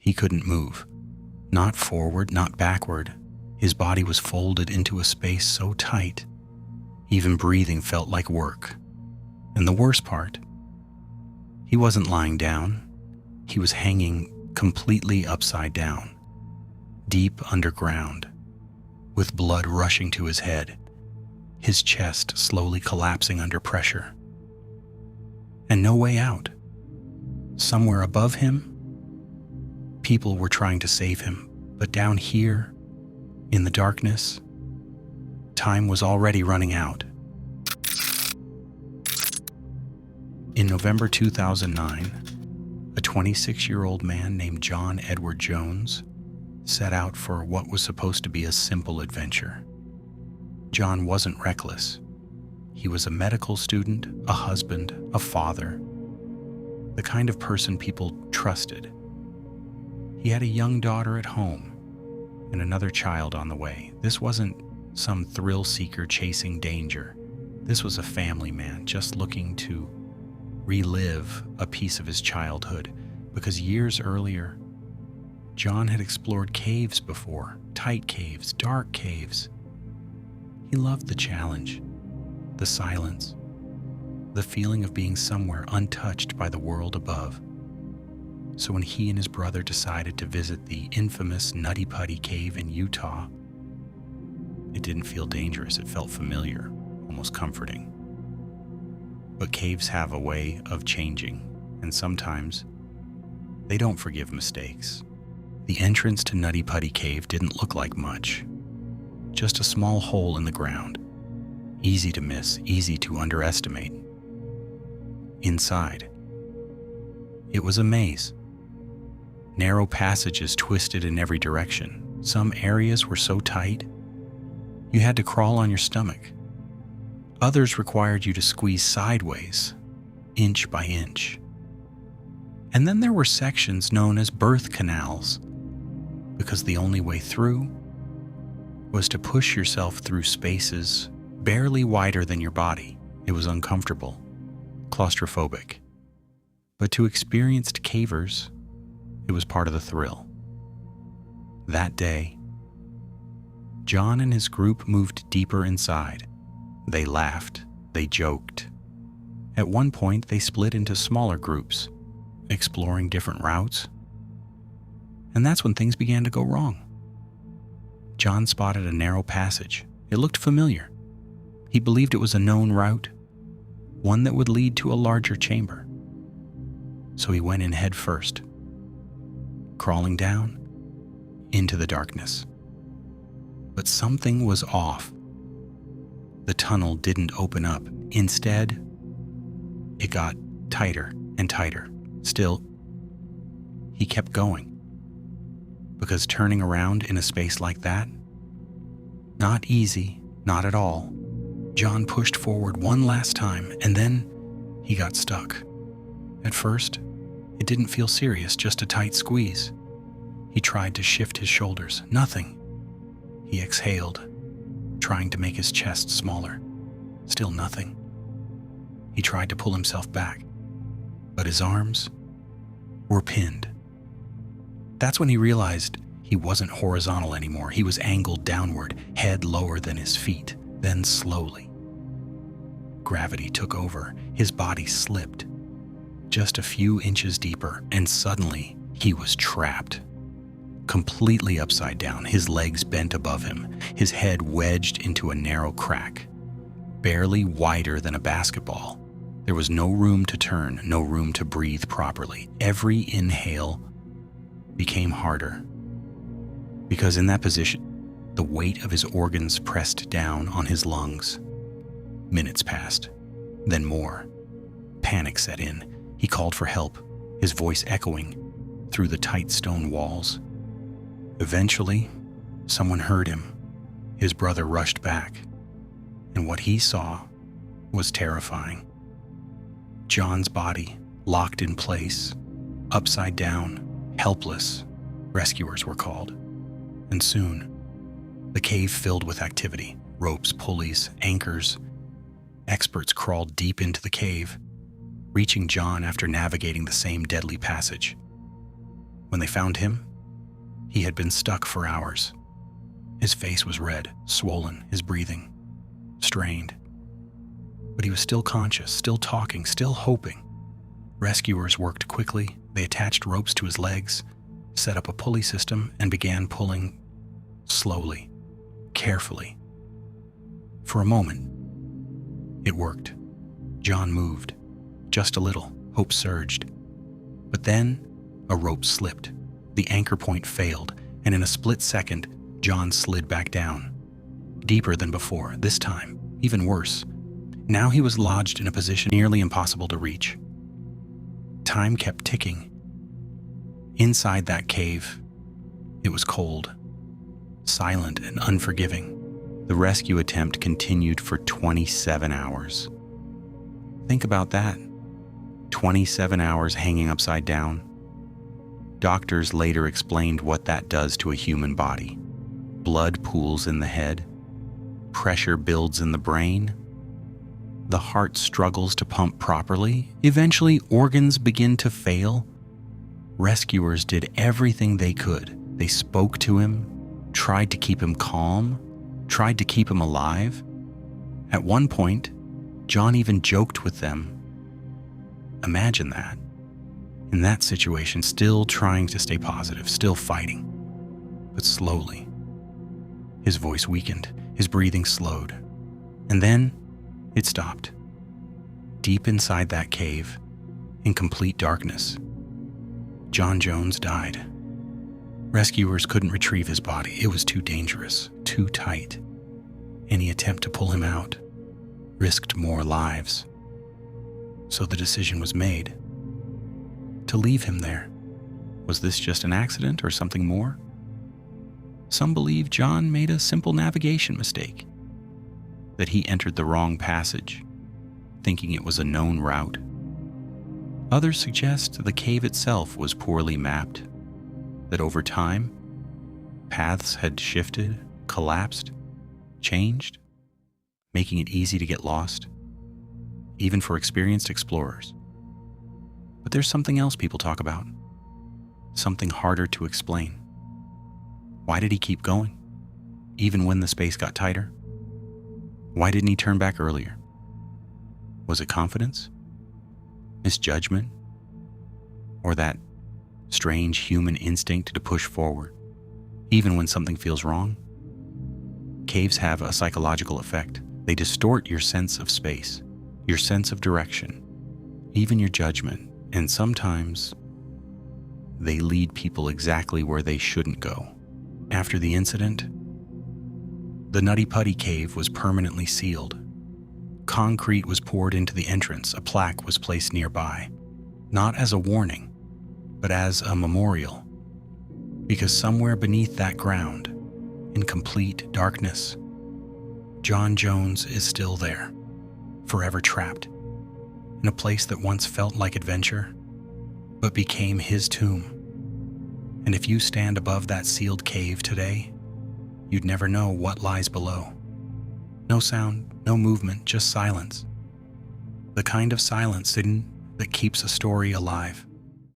He couldn't move. Not forward, not backward. His body was folded into a space so tight, even breathing felt like work. And the worst part, he wasn't lying down. He was hanging completely upside down, deep underground, with blood rushing to his head, his chest slowly collapsing under pressure. And no way out. Somewhere above him, people were trying to save him, but down here, in the darkness, time was already running out. In November 2009, a 26-year-old man named John Edward Jones set out for what was supposed to be a simple adventure. John wasn't reckless. He was a medical student, a husband, a father, the kind of person people trusted. He had a young daughter at home and another child on the way. This wasn't some thrill seeker chasing danger. This was a family man just looking to relive a piece of his childhood, because years earlier, John had explored caves before, tight caves, dark caves. He loved the challenge, the silence, the feeling of being somewhere untouched by the world above. So when he and his brother decided to visit the infamous Nutty Putty Cave in Utah, it didn't feel dangerous. It felt familiar, almost comforting. But caves have a way of changing, and sometimes they don't forgive mistakes. The entrance to Nutty Putty Cave didn't look like much. Just a small hole in the ground. Easy to miss, easy to underestimate. Inside, it was a maze. Narrow passages twisted in every direction. Some areas were so tight, you had to crawl on your stomach. Others required you to squeeze sideways, inch by inch. And then there were sections known as birth canals, because the only way through was to push yourself through spaces barely wider than your body. It was uncomfortable, claustrophobic. But to experienced cavers, it was part of the thrill. That day, John and his group moved deeper inside. They laughed, they joked. At one point, they split into smaller groups, exploring different routes. And that's when things began to go wrong. John spotted a narrow passage. It looked familiar. He believed it was a known route, one that would lead to a larger chamber. So he went in head first, crawling down into the darkness. But something was off. The tunnel didn't open up. Instead, it got tighter and tighter. Still, he kept going. Because turning around in a space like that, not easy, not at all. John pushed forward one last time, and then he got stuck. At first, it didn't feel serious, just a tight squeeze. He tried to shift his shoulders. Nothing. He exhaled, trying to make his chest smaller. Still nothing. He tried to pull himself back, but his arms were pinned. That's when he realized he wasn't horizontal anymore. He was angled downward, head lower than his feet. Then slowly, gravity took over. His body slipped just a few inches deeper, and suddenly he was trapped. Completely upside down, his legs bent above him, his head wedged into a narrow crack, barely wider than a basketball. There was no room to turn, no room to breathe properly. Every inhale became harder, because in that position, the weight of his organs pressed down on his lungs. Minutes passed, then more. Panic set in. He called for help, his voice echoing through the tight stone walls. Eventually, someone heard him. His brother rushed back, and what he saw was terrifying. John's body locked in place, upside down, helpless. Rescuers were called, and soon, the cave filled with activity. Ropes, pulleys, anchors. Experts crawled deep into the cave, reaching John after navigating the same deadly passage. When they found him, he had been stuck for hours. His face was red, swollen, his breathing strained. But he was still conscious, still talking, still hoping. Rescuers worked quickly. They attached ropes to his legs, set up a pulley system, and began pulling slowly, carefully. For a moment, it worked. John moved, just a little. Hope surged. But then, a rope slipped. The anchor point failed, and in a split second, John slid back down. Deeper than before, this time, even worse. Now he was lodged in a position nearly impossible to reach. Time kept ticking. Inside that cave, it was cold, silent and unforgiving. The rescue attempt continued for 27 hours. Think about that. 27 hours hanging upside down. Doctors later explained what that does to a human body. Blood pools in the head. Pressure builds in the brain. The heart struggles to pump properly. Eventually, organs begin to fail. Rescuers did everything they could. They spoke to him, tried to keep him calm, tried to keep him alive. At one point, John even joked with them. Imagine that. In that situation, still trying to stay positive, still fighting. But slowly, his voice weakened, his breathing slowed. And then, it stopped. Deep inside that cave, in complete darkness, John Jones died. Rescuers couldn't retrieve his body. It was too dangerous, too tight. Any attempt to pull him out risked more lives. So the decision was made to leave him there. Was this just an accident or something more? Some believe John made a simple navigation mistake, that he entered the wrong passage, thinking it was a known route. Others suggest the cave itself was poorly mapped, that over time, paths had shifted, collapsed, changed, making it easy to get lost, even for experienced explorers. But there's something else people talk about, something harder to explain. Why did he keep going, even when the space got tighter? Why didn't he turn back earlier? Was it confidence? Misjudgment? Or that strange human instinct to push forward, even when something feels wrong? Caves have a psychological effect. They distort your sense of space, your sense of direction, even your judgment, and sometimes they lead people exactly where they shouldn't go. After the incident, the Nutty Putty Cave was permanently sealed. Concrete was poured into the entrance. A plaque was placed nearby, not as a warning, but as a memorial. Because somewhere beneath that ground, in complete darkness, John Jones is still there, forever trapped, in a place that once felt like adventure, but became his tomb. And if you stand above that sealed cave today, you'd never know what lies below. No sound, no movement, just silence. The kind of silence that keeps a story alive.